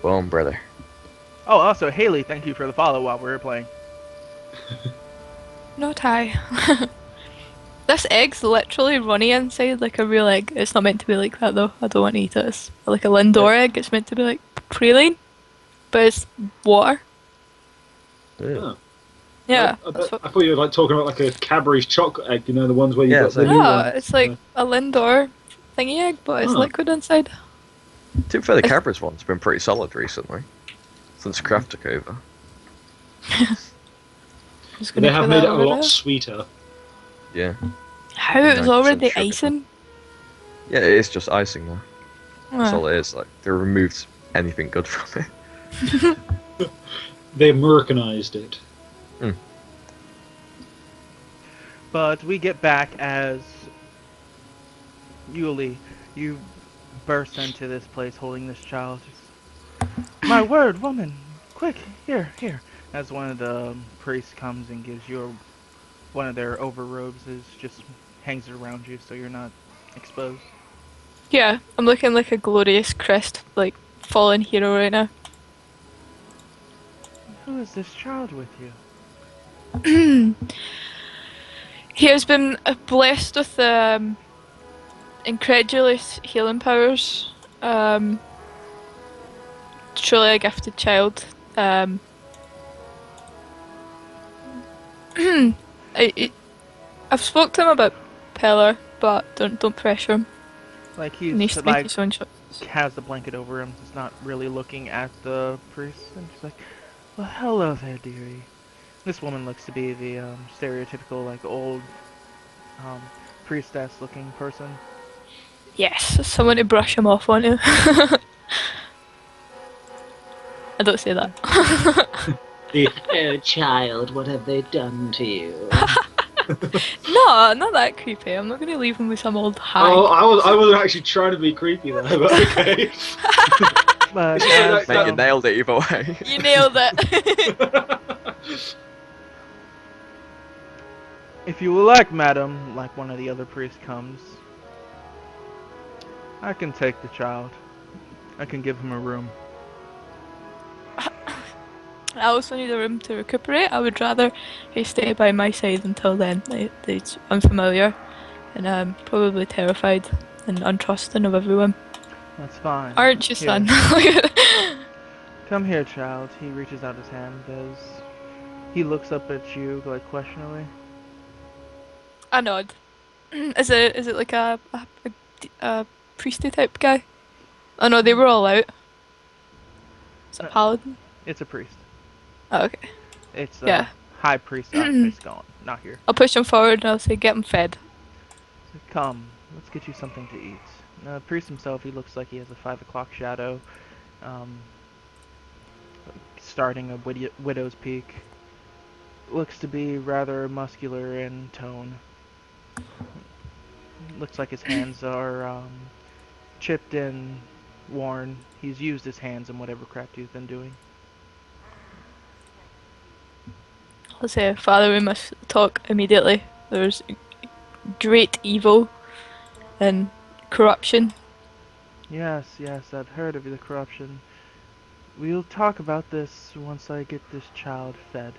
Boom, brother. Oh, also, Haley, thank you for the follow while we were playing. Not high. This egg's literally runny inside like a real egg. It's not meant to be like that though. I don't want to eat it. It's like a Yeah. Lindor egg. It's meant to be like praline, but it's water. Ew. Oh. Yeah, I that's what. I thought you were like talking about like a Cadbury's chocolate egg, you know, the ones where you Yeah, got it's the like- new No, one. it's like a Lindor thingy egg, but it's Oh. liquid inside. To be fair, the It's- Cadbury's one's been pretty solid recently. Since Kraft took over. Just But gonna they have put made that it a over lot there. sweeter. Yeah. How it was 90% already sugar. icing? Yeah, it is just icing now. That's Ah. all it is. Like, they removed anything good from it. They Americanized it. But we get back as Yuli, you burst into this place holding this child. My word, woman! Quick, here, here. As one of the priests comes and gives you one of their overrobes, is just hangs it around you so you're not exposed. Yeah, I'm looking like a glorious crest, like fallen hero right now. Who is this child with you? He has been blessed with incredulous healing powers. Truly a gifted child. I, I've spoke to him about Peller, but don't pressure him. Like He needs he's to make like his own choice. has the blanket over him. He's not really looking at the priest, and she's like, "Well, hello there, dearie." This woman looks to be the stereotypical like old um, priestess-looking person. Yes, someone to brush him off on. I don't say that. Oh, child, what have they done to you? No, not that creepy. I'm not gonna leave him with some old hag. Oh, I was actually trying to be creepy there, but okay. But Yeah, as, Mate, you nailed it either way. You nailed it. if you would like, madam, like one of the other priests comes, I can take the child. I can give him a room. I also need a room to recuperate. I would rather he stay by my side until then. He's unfamiliar and probably terrified and untrusting of everyone. That's fine. Aren't you, Here. son? Come here, child. He reaches out his hand. He looks up at you like questioningly? I nod. Is it like a priesty type guy? Oh no, they were all out. Is it paladin? It's a priest. Oh, okay. It's Yeah. high priest. He's gone. Not here. I'll push him forward and I'll say, get him fed. So come, let's get you something to eat. The priest himself, he looks like he has a 5 o'clock shadow, starting a widow's peak. Looks to be rather muscular in tone. Looks like his hands are chipped and worn. He's used his hands in whatever crap he's been doing. I'll say, Father, we must talk immediately. There's great evil and corruption. Yes, yes, I've heard of the corruption. We'll talk about this once I get this child fed.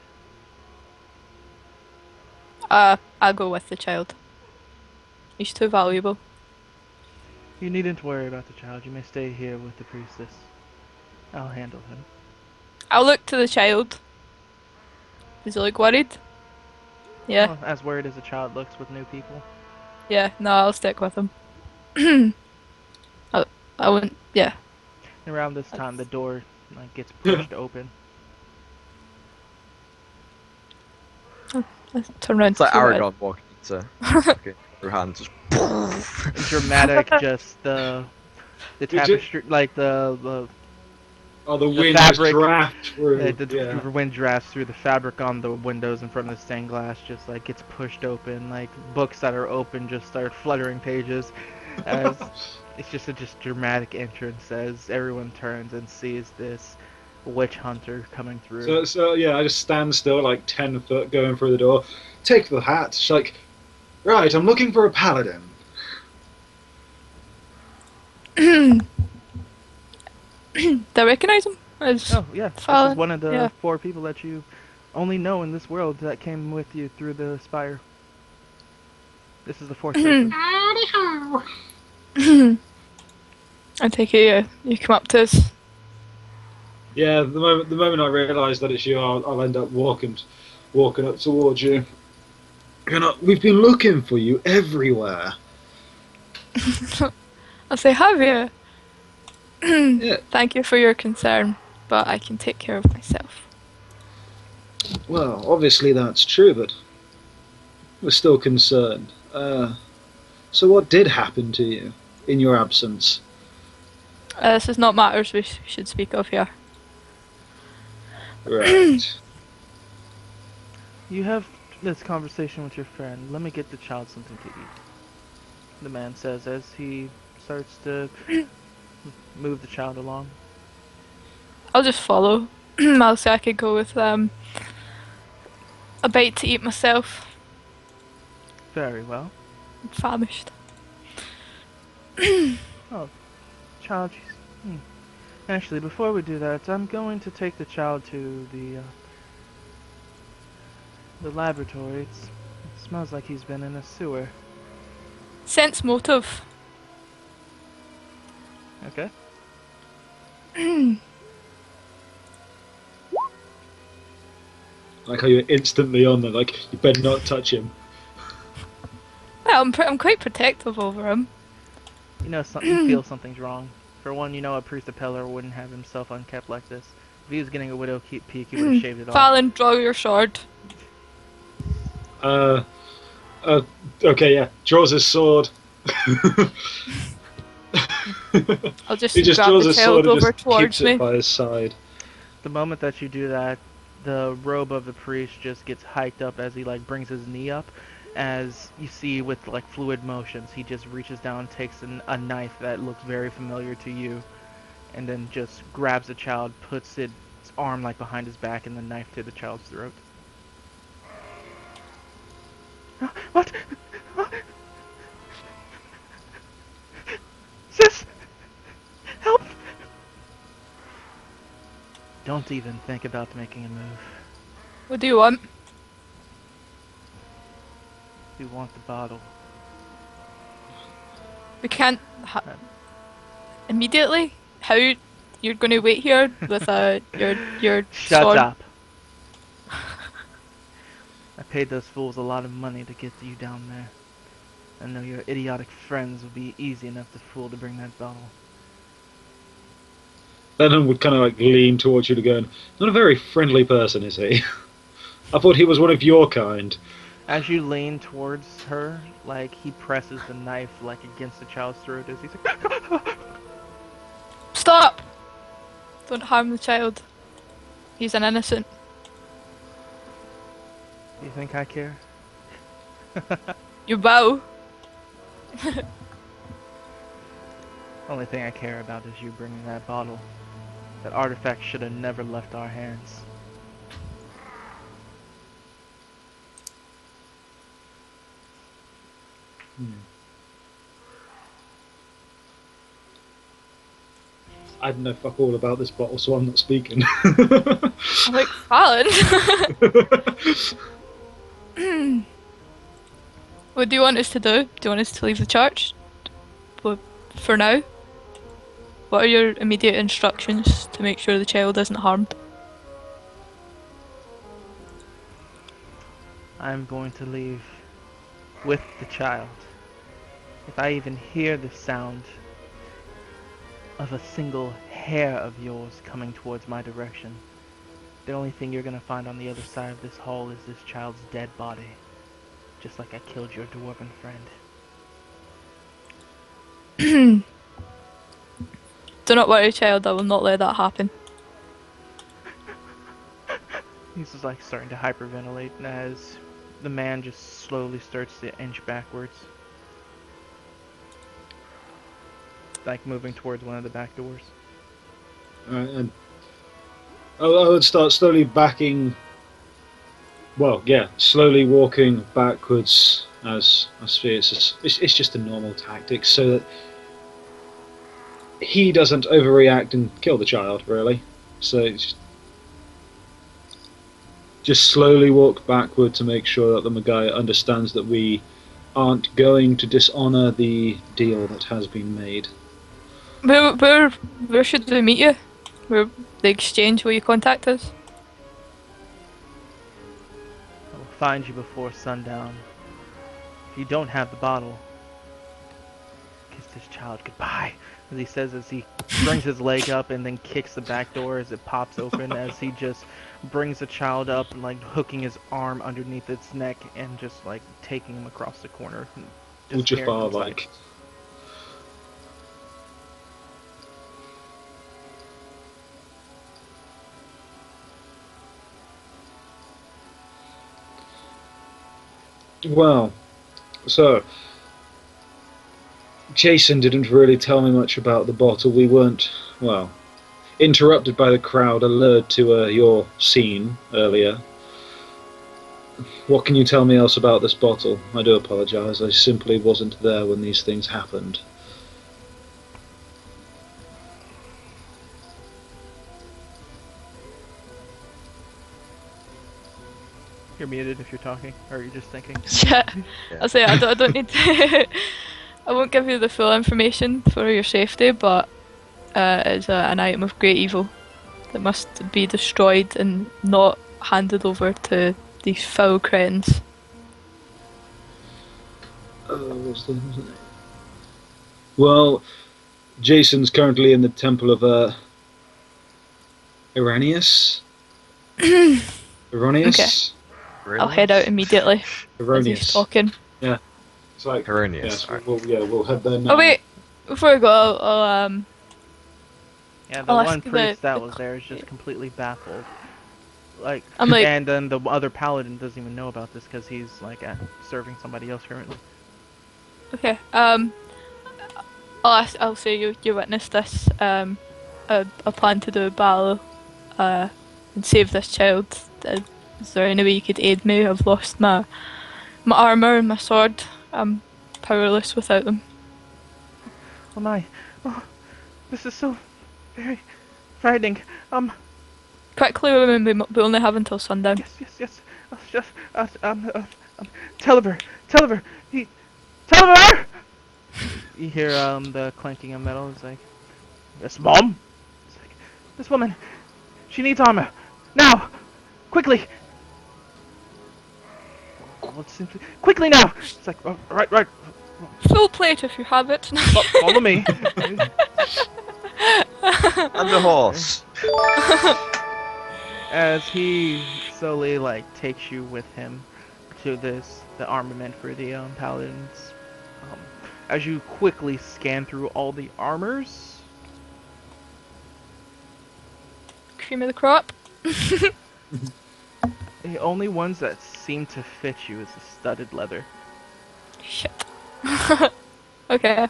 I'll go with the child. He's too valuable. You needn't worry about the child. You may stay here with the priestess. I'll handle him. I'll look to the child. Does he look worried? Yeah, Well, as worried as a child looks with new people. yeah, no, I'll stick with him. I wouldn't, yeah. Around this time, the door like gets pushed open. Let's turn around It's like to see what Aragon walking into fucking her hand just Dramatic, just the tapestry, like the Oh, the wind fabric- just draft through. the wind drafts through the fabric on the windows in front of the stained glass. Just like gets pushed open. Like books that are open just start fluttering pages. As it's just a dramatic entrance as everyone turns and sees this witch hunter coming through. So yeah, I just stand still, like 10 foot, going through the door. Take the hat. She's like, right, I'm looking for a paladin. Do I recognise him? As Oh, yeah. This Fallon? is one of the Yeah. 4 people that you only know in this world that came with you through the spire. This is the 4th person. Howdy ho! I take it you come up to us. Yeah, the moment I realise that it's you, I'll end up walking up towards you. We've been looking for you everywhere. I'll say, have you? Yeah. Thank you for your concern, but I can take care of myself. Well, obviously that's true, but we're still concerned. So what did happen to you in your absence? This is not matters we should speak of here. Right. You have this conversation with your friend. Let me get the child something to eat. The man says as he starts to move the child along. I'll just follow. I'll say I could go with a bite to eat myself. Very well. I'm famished. Child, actually, before we do that, I'm going to take the child to the laboratory. It smells like he's been in a sewer. Sense motive. Okay. Like how you're instantly on there, like you better not touch him. Well, I'm quite protective over him. You know, you feel something's wrong. For one, you know a priest of Pelor wouldn't have himself unkept like this. If he was getting a widow peak, he would have shaved it off. Fallon, draw your sword. Okay, yeah. Draws his sword. I'll just He just grab draws the his child sword and over just towards keeps me. it by his side. The moment that you do that, the robe of the priest just gets hiked up as he like brings his knee up. As you see with like fluid motions, he just reaches down, takes a knife that looks very familiar to you, and then just grabs the child, puts its arm like behind his back, and the knife to the child's throat. What? Sis! Help! Don't even think about making a move. What do you want? We want the bottle. We can't immediately. How you're going to wait here with your Shut sword? up. I paid those fools a lot of money to get you down there. I know your idiotic friends would be easy enough to fool to bring that bottle. Venom would kind of like lean towards you to go, not a very friendly person, is he? I thought he was one of your kind. As you lean towards her, like he presses the knife like against the child's throat as he's like, Stop! Don't harm the child. He's an innocent. you think I care? You bow. Only thing I care about is you bringing that bottle. That artifact should have never left our hands. I don't know fuck all about this bottle, so I'm not speaking. I'm like, Fallon. What do you want us to do? Do you want us to leave the church? For now? What are your immediate instructions to make sure the child isn't harmed? I'm going to leave with the child. If I even hear the sound of a single hair of yours coming towards my direction, the only thing you're gonna find on the other side of this hall is this child's dead body. Just like I killed your dwarven friend. Do not worry, child, I will not let that happen. He's just like starting to hyperventilate as the man just slowly starts to inch backwards. Like moving towards one of the back doors. And I would start slowly backing. Well, yeah, slowly walking backwards as I see it's just a normal tactic, so that he doesn't overreact and kill the child, really. So it's just slowly walk backward to make sure that the Magai understands that we aren't going to dishonor the deal that has been made. Where should we meet you? Where the exchange? Will you contact us? I will find you before sundown. If you don't have the bottle, kiss this child goodbye. As he says, as he brings his leg up and then kicks the back door as it pops open, as he just brings the child up and like hooking his arm underneath its neck and just like taking him across the corner. Jafar like. Well, so Jason didn't really tell me much about the bottle. We weren't, well, interrupted by the crowd, allured to your scene earlier. What can you tell me else about this bottle? I do apologize. I simply wasn't there when these things happened. You're muted if you're talking, or are you just thinking? Yeah. I'll say I don't need to. I won't give you the full information for your safety, but it's an item of great evil that must be destroyed and not handed over to these foul cretins. Well, Jason's currently in the temple of Iranius. Iranius? Okay. I'll head out immediately as he's Iranius. talking. It's like Erroneous. yes, we'll head there now. Oh wait, before I go, I'll Yeah, the I'll one ask the- priest that the was there is just completely baffled. Like, I'm like- and then the other paladin doesn't even know about this because he's like serving somebody else currently. Okay. I'll say you witnessed this. I plan to do a battle, and save this child. Is there any way you could aid me? I've lost my armor and my sword. I'm powerless without them. Oh my! Oh, this is so very frightening. Quickly, women. We only have until sundown. Yes. Telever, Telever! You hear the clanking of metal. It's like, yes, Mom. It's like, this woman, she needs armor now, quickly. Well, it's simply, quickly now. It's like, oh, right. Full plate if you have it. Follow me. And the horse. As he slowly like takes you with him to the armament for the paladins. As you quickly scan through all the armors. Cream of the crop. The only ones that seem to fit you is the studded leather. Shit. Okay.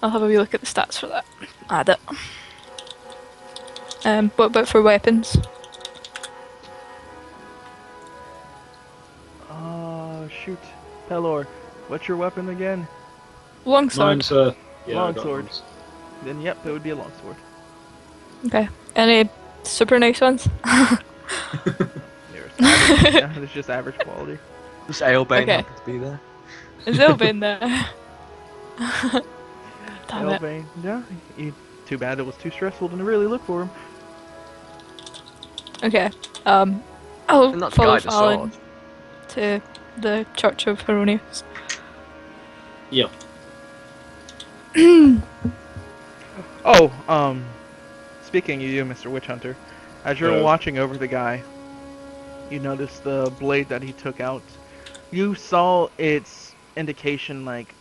I'll have a wee look at the stats for that. Add it. What about for weapons? Oh shoot, Pelor, what's your weapon again? Longsword. Mine's yeah, I got Longsword. mine. Then yep, it would be a longsword. Okay. Any super nice ones? There's average, yeah, it's just average quality. Does Ailbane Okay. happen to be there? Is Elbin there? Damn it. Elbane, yeah. Too bad it was too stressful to really look for him. Okay. And I'll not to follow guide the Fallon sword. to the Church of Heronius. Yeah. Oh, speaking of you, Mr. Witch Hunter, as you're Yeah. watching over the guy, you notice the blade that he took out. You saw its indication, like,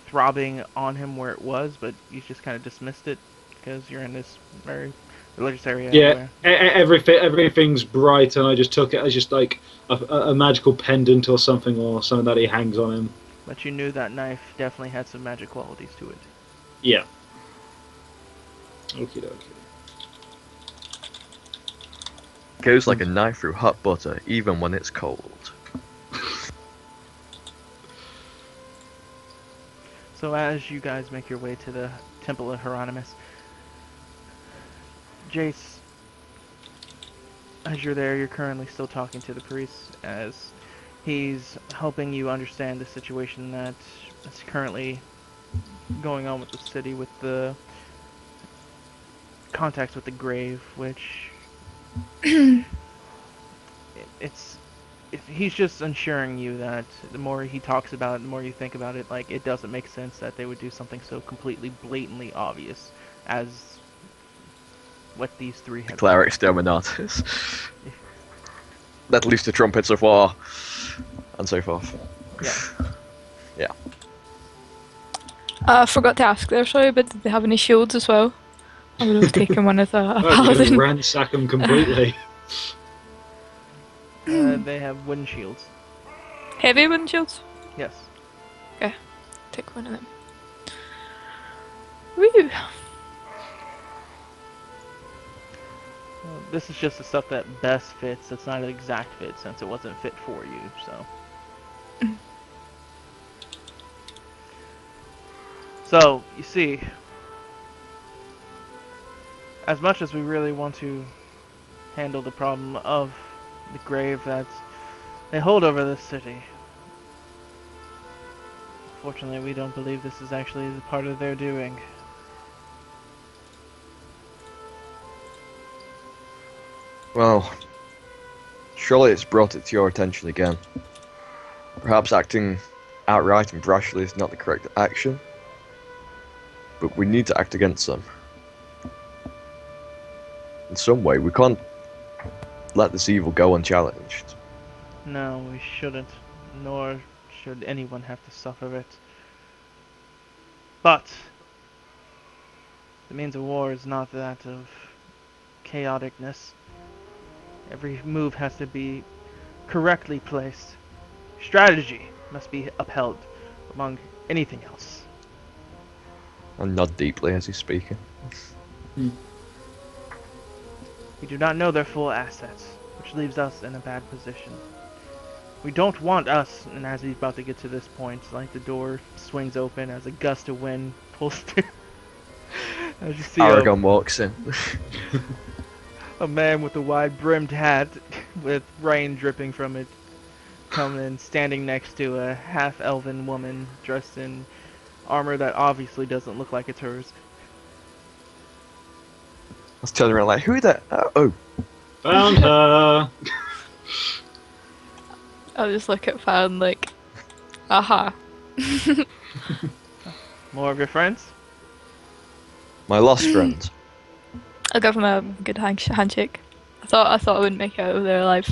throbbing on him where it was, but you just kind of dismissed it because you're in this very religious area. Yeah, anyway. everything's bright, and I just took it as just like a magical pendant or something that he hangs on him. But you knew that knife definitely had some magic qualities to it. Yeah. Okie dokie. Goes like a knife through hot butter, even when it's cold. So as you guys make your way to Temple of Hieronymus. Jace, as you're there, you're currently still talking to the priest as he's helping you understand the situation that is currently going on with the city, with the contacts with the grave, which he's just assuring you that the more he talks about it, the more you think about it, like, it doesn't make sense that they would do something so completely blatantly obvious as what these three have Declare exterminatus. Let loose the trumpets of war, and so forth. Yeah. I forgot to ask there, sorry, but did they have any shields as well? I would have taken one as a Oh, you paladin. ransack them completely. They have wooden shields. Heavy wooden shields? Yes. Take one of them. Woo! This is just the stuff that best fits. It's not an exact fit since it wasn't fit for you, so. So, you see, as much as we really want to handle the problem of the grave that they hold over this city, fortunately we don't believe this is actually the part of their doing. Well, surely it's brought it to your attention again. Perhaps acting outright and brashly is not the correct action, but we need to act against them. In some way, we can't let this evil go unchallenged. No, we shouldn't, nor should anyone have to suffer it. But the means of war is not that of chaoticness. Every move has to be correctly placed. Strategy must be upheld among anything else. And nod deeply as he's speaking. We do not know their full assets, which leaves us in a bad position. We don't want us, and as he's about to get to this point, like the door swings open as a gust of wind pulls through. As you see Aragon walks in. a man with a wide-brimmed hat with rain dripping from it coming in, standing next to a half-elven woman dressed in armor that obviously doesn't look like it's hers. I was turning around like, who the... Oh, Found her. I'll just look at Farron like, aha. More of your friends? my lost friend. I'll give him a good handshake. I thought I wouldn't make it out of there alive.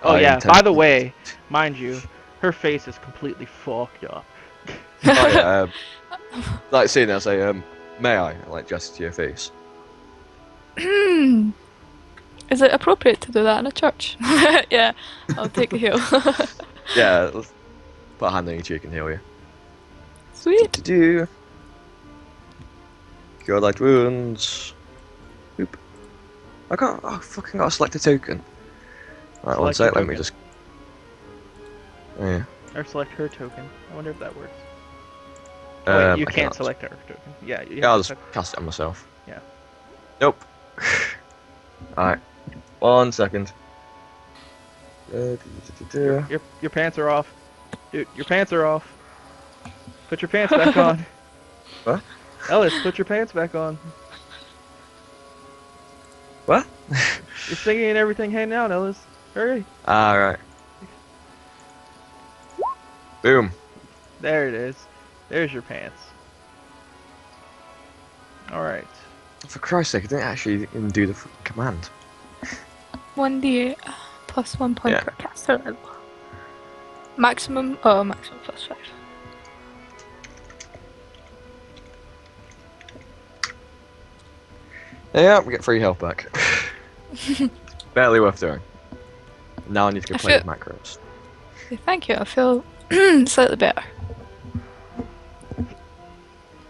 Oh I yeah, intend- by the way, mind you, her face is completely fucked up. Oh yeah, like seeing that, I say, may I? Like gesture to your face. Is it appropriate to do that in a church? Yeah, I'll take a heel. Yeah, let's put a hand on your cheek and heal you. Sweet. To do. Cure light wounds. Oop. I fucking got to select a token. Right, one Select sec, a let me token. just. Oh, yeah. Or select her token. I wonder if that works. Um, you I can't cannot. select her token. Yeah, you Yeah, I'll have just to cast it on myself. Yeah. Nope. Alright. 1 second. Your pants are off. Dude, your pants are off. Put your pants back on. What? Ellis, put your pants back on. What? You're singing and everything hanging out, Ellis. Hurry. Alright. Boom. There it is. There's your pants. Alright. For Christ's sake, I didn't actually even do the command. 1d8 plus 1 point Yeah. per caster level. Maximum plus 5. Yeah, we get free health back. Barely worth doing. Now I need to go I play with feel- macros. Okay, thank you, I feel slightly better.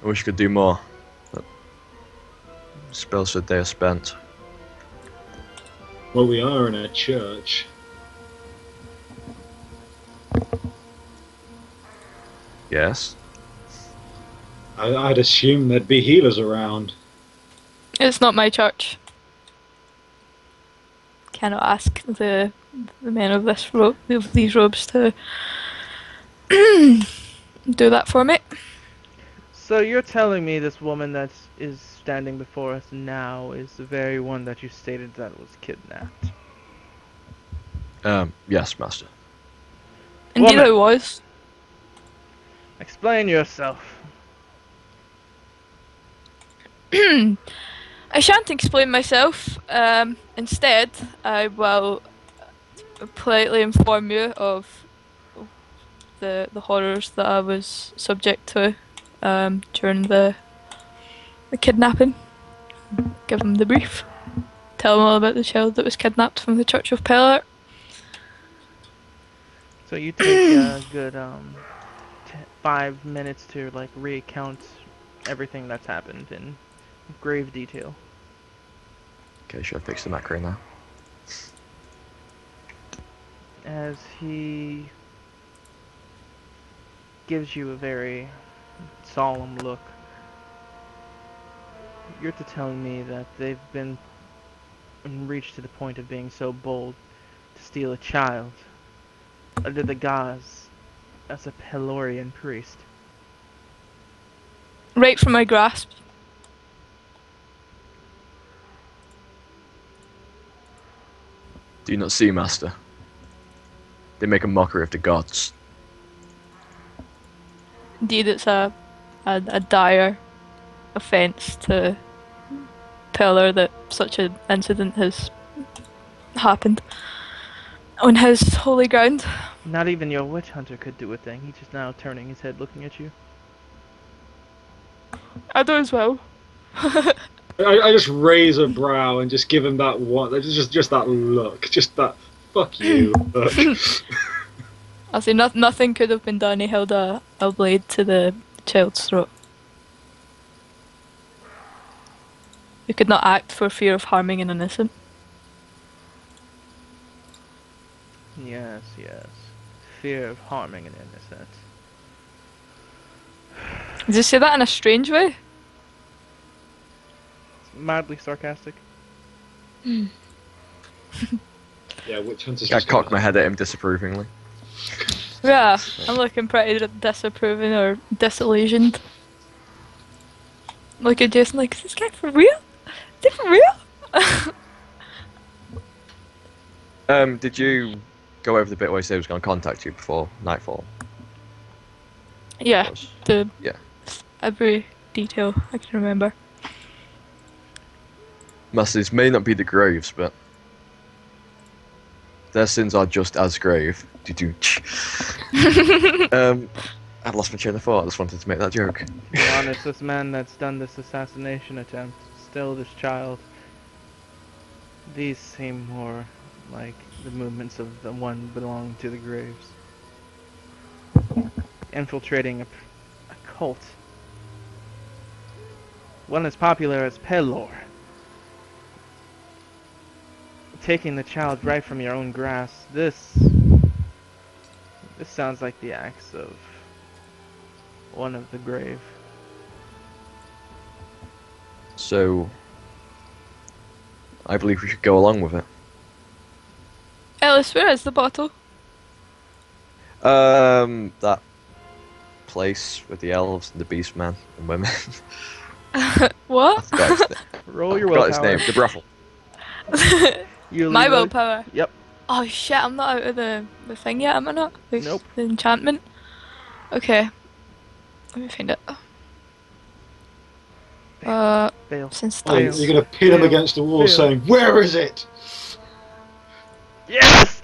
I wish I could do more. But spells for the day are spent. Well, we are in a church. Yes. I'd assume there'd be healers around. It's not my church. Cannot ask the men of these robes to do that for me. So you're telling me this woman that is standing before us now is the very one that you stated that was kidnapped? Yes, master. Indeed, Woman. I was. Explain yourself. I shan't explain myself. Instead, I will politely inform you of the horrors that I was subject to during the kidnapping. Give them the brief. Tell them all about the child that was kidnapped from the Church of Pellar. So you take a good 5 minutes to like recount everything that's happened in grave detail. Okay, should I fix the macro now? As he gives you a very solemn look, you're to telling me that they've been reached to the point of being so bold to steal a child under the guise as a Pelorian priest. Right from my grasp. Do you not see, master? They make a mockery of the gods. Indeed, it's a dire offence to Pellar that such an incident has happened on his holy ground. Not even your witch hunter could do a thing. He's just now turning his head looking at you. I do as well. I just raise a brow and just give him that one, just that look, just that fuck you look. I say nothing could have been done. He held a blade to the child's throat. We could not act for fear of harming an innocent. Yes, yes. Fear of harming an innocent. Did you say that in a strange way? It's mildly sarcastic. Yeah, witch hunters. I just cock gonna- my head at him disapprovingly. Yeah, I'm looking pretty disapproving or disillusioned. Look at Jason like, is this guy for real? Is it for real? Did you go over the bit where he said he was going to contact you before nightfall? Yeah, the Yeah. every detail I can remember. Master, this may not be the graves, but their sins are just as grave. I lost my train of thought. I just wanted to make that joke. To be honest, this man that's done this assassination attempt, still this child, these seem more like the movements of the one belonging to the graves. Infiltrating a cult. One as popular as Pelor. Taking the child right from your own grasp. This sounds like the acts of one of the grave. So, I believe we should go along with it. Ellis, where is the bottle? That place with the elves and the beast man and women. What? Forgot his name. Roll your Forgot his willpower. name. The brothel. You My leave it- willpower. Yep. Oh shit, I'm not out of the thing yet, am I not? Nope. The enchantment. Okay. Let me find it. Fail. Since Oh, that's... you're gonna pin him Fail. against the wall Fail. saying, "Where is it?" Yes!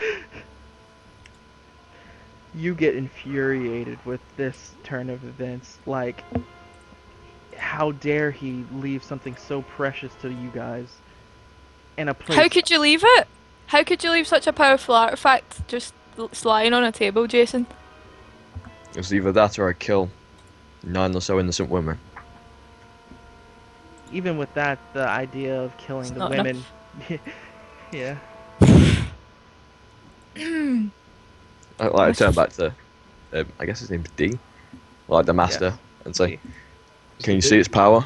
You get infuriated with this turn of events. Like, how dare he leave something so precious to you guys in a place. How could you leave it? How could you leave such a powerful artifact just lying on a table, Jason? It was either that or I kill 9 or so innocent women. Even with that, the idea of killing It's the not women. Yeah. I turn back to, I guess his name's D, like the master, and say, D. Can you see its power?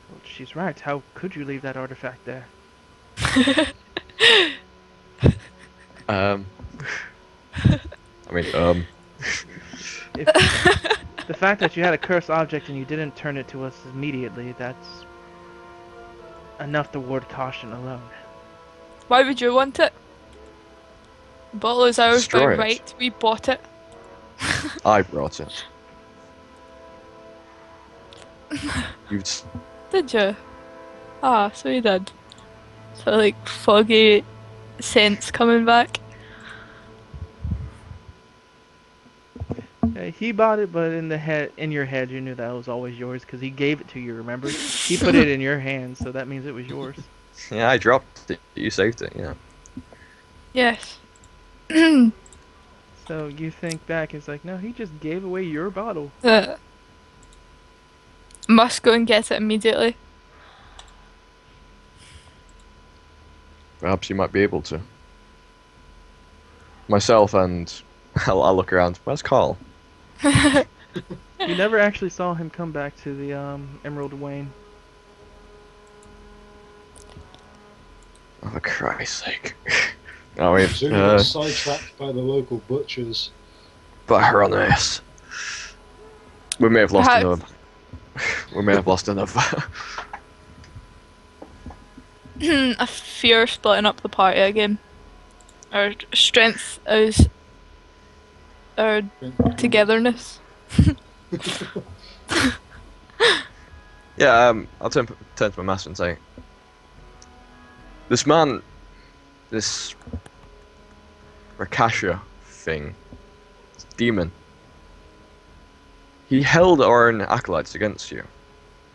Well, she's right. How could you leave that artifact there? I mean, If the fact that you had a cursed object and you didn't turn it to us immediately, that's enough to ward caution alone. Why would you want it? The bottle is ours by Destroy it. right. We bought it. I brought it. You'd Did you? Ah, so you did. So like foggy scents coming back. He bought it, but in your head, you knew that was always yours because he gave it to you. Remember? He put it in your hands, so that means it was yours. Yeah, I dropped it. You saved it. Yeah. Yes. So you think back, it's like, no, he just gave away your bottle. Must go and get it immediately. Perhaps you might be able to. Myself and I'll look around. Where's Carl? You never actually saw him come back to the Emerald Wayne. Oh, for Christ's sake. I mean, Soon got sidetracked by the local butchers. Baroness. We may have lost Perhaps- another. We may have lost another. I fear splitting up the party again. Our strength is our togetherness. Yeah, I'll turn to my master and say, this man, this Rakasha thing, this demon, he held our own acolytes against you,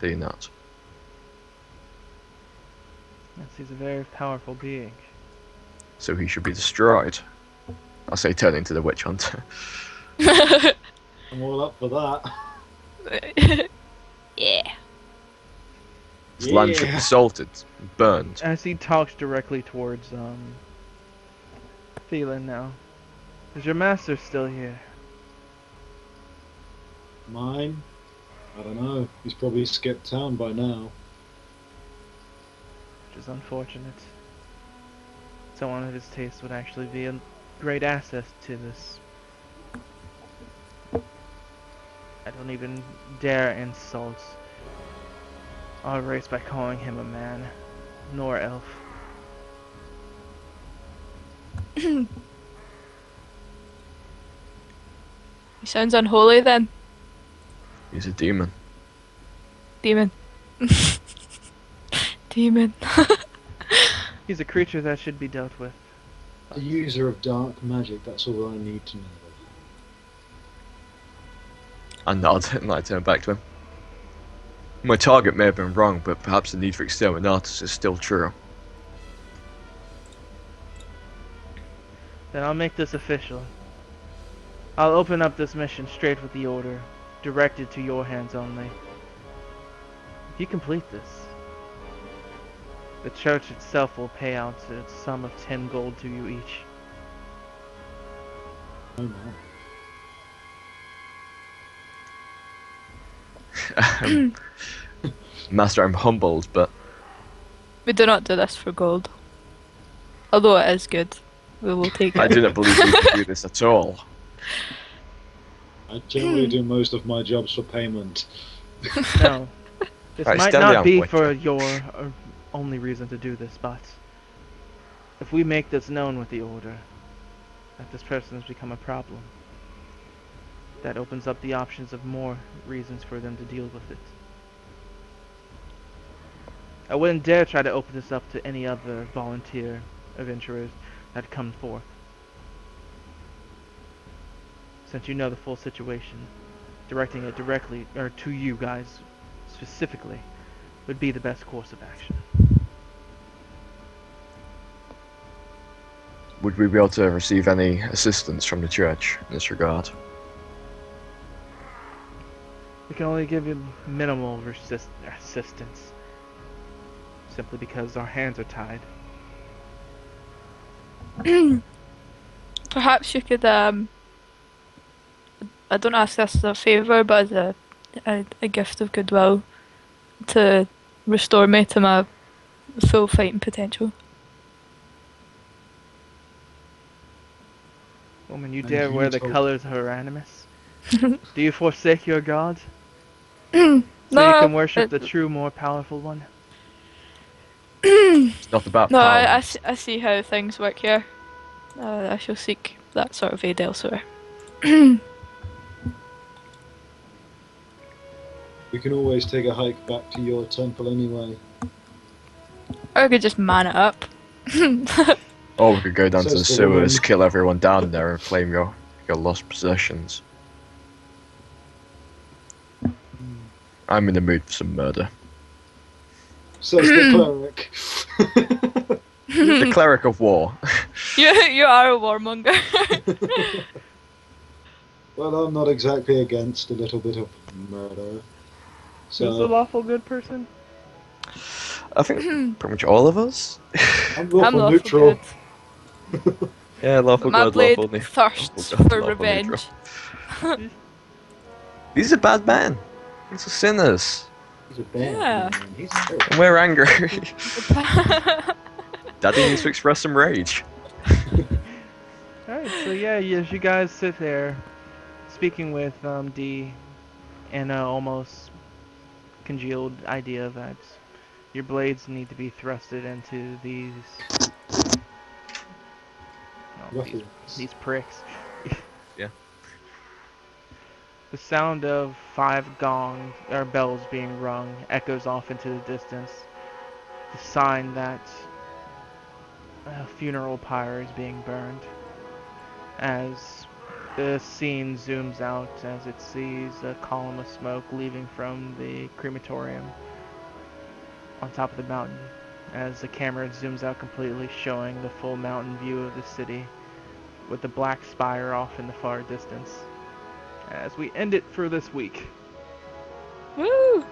did he not? Yes, he's a very powerful being. So he should be destroyed. I say turning to the witch hunter. I'm all up for that. Yeah. His land should be Yeah. salted, burned. As he talks directly towards Phelan now. Is your master still here? Mine? I don't know. He's probably skipped town by now. Which is unfortunate. Someone of his taste would actually be a great asset to this. I don't even dare insult our race by calling him a man, nor elf. He sounds unholy then. He's a demon. Demon. Demon. He's a creature that should be dealt with. A user of dark magic, that's all I need to know. I nod and I turn back to him. My target may have been wrong, but perhaps the need for exterminatus is still true. Then I'll make this official. I'll open up this mission straight with the order, directed to your hands only. If you complete this, the church itself will pay out a sum of 10 gold to you each. Oh my. Master, I'm humbled, but We do not do this for gold. Although it is good. We will take I it. didn't believe we could do this at all. I generally do most of my jobs for payment. No, this Right, might stand not down, be Witcher. for your only reason to do this, but if we make this known with the order, that this person has become a problem, that opens up the options of more reasons for them to deal with it. I wouldn't dare try to open this up to any other volunteer adventurers that come forth. Since you know the full situation, directing it directly, or to you guys specifically, would be the best course of action. Would we be able to receive any assistance from the church in this regard? We can only give you minimal assistance, simply because our hands are tied. Perhaps you could I don't ask this as a favour, but as a gift of goodwill to restore me to my full fighting potential. Woman, you And dare you wear the told- colors of her animus? Do you forsake your god? So you No, can worship it- the true, more powerful one? It's not about No, power. I see how things work here. I shall seek that sort of aid elsewhere. We can always take a hike back to your temple anyway. Or I could just man it up. Or we could go down to the Says the woman. sewers, kill everyone down there, and claim your lost possessions. I'm in the mood for some murder. Says the cleric. The cleric of war. You are a warmonger. Well, I'm not exactly against a little bit of murder. Who's the So, lawful good person? I think pretty much all of us. I'm I'm lawful lawful neutral. good. Yeah, lawful My good, blade lawful thirsts lawful good, for lawful revenge. neutral. These are bad men. These are sinners. He's a bear. Yeah. Man. He's terrible. And we're angry. Daddy needs to express some rage. Alright, so yeah, as you guys sit there, speaking with D, and almost congealed idea that your blades need to be thrusted into these Roughly. these pricks. Yeah. The sound of 5 gongs or bells being rung echoes off into the distance. The sign that a funeral pyre is being burned. As the scene zooms out, as it sees a column of smoke leaving from the crematorium on top of the mountain. As the camera zooms out completely, showing the full mountain view of the city, with the black spire off in the far distance. As we end it for this week. Woo!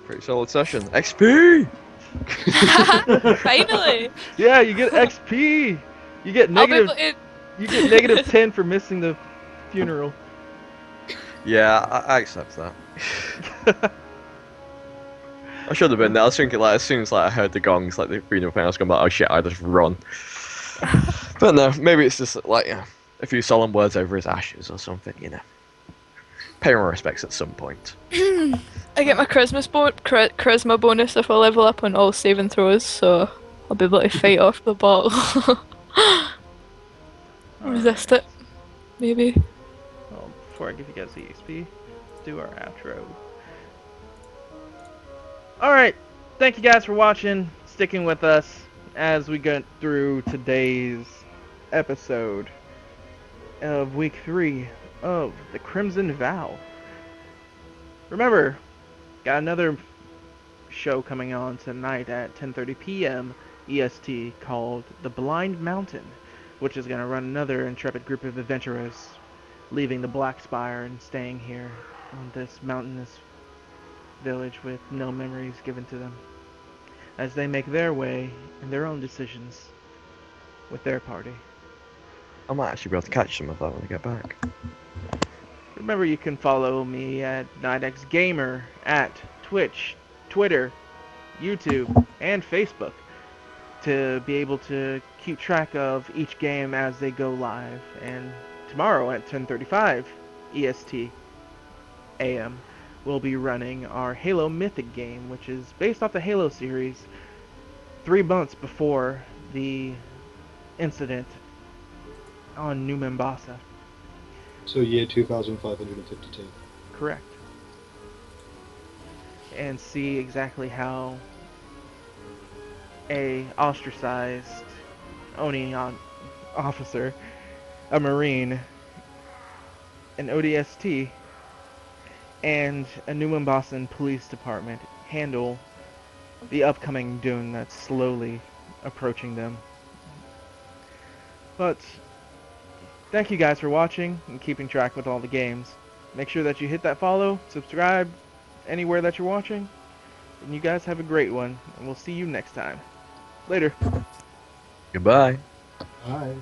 Pretty solid session. XP! Finally! Yeah, you get XP. You get I'll be negative. able to... You get negative 10 for missing the funeral. Yeah, I accept that. I should have been there. I was thinking, like, as soon as I heard the gongs, like the funeral thing, I was going like, oh shit, I just run. But no, maybe it's just like a few solemn words over his ashes or something, you know. Pay my respects at some point. I get my charisma bonus if I level up on all saving throws, so I'll be able to fight off the bottle. Resist it, maybe. Well, before I give you guys the XP, let's do our outro. Alright, thank you guys for watching, sticking with us as we get through today's episode of week 3 of the Crimson Vow. Remember, got another show coming on tonight at 10:30 p.m. EST called The Blind Mountain, which is going to run another intrepid group of adventurers leaving the Black Spire and staying here on this mountainous village with no memories given to them, as they make their way and their own decisions with their party. I might actually be able to catch some of that when I get back. Remember, you can follow me at NightXGamer at Twitch, Twitter, YouTube, and Facebook to be able to keep track of each game as they go live. And tomorrow at 10:35 EST AM, we'll be running our Halo Mythic game, which is based off the Halo series 3 months before the incident on New Mombasa. So year 2552. Correct. And see exactly how a ostracized Oni officer, a Marine, an ODST, and a New Mombasan Police Department handle the upcoming doom that's slowly approaching them. But thank you guys for watching and keeping track with all the games. Make sure that you hit that follow, subscribe anywhere that you're watching, and you guys have a great one, and we'll see you next time. Later. Goodbye. Bye.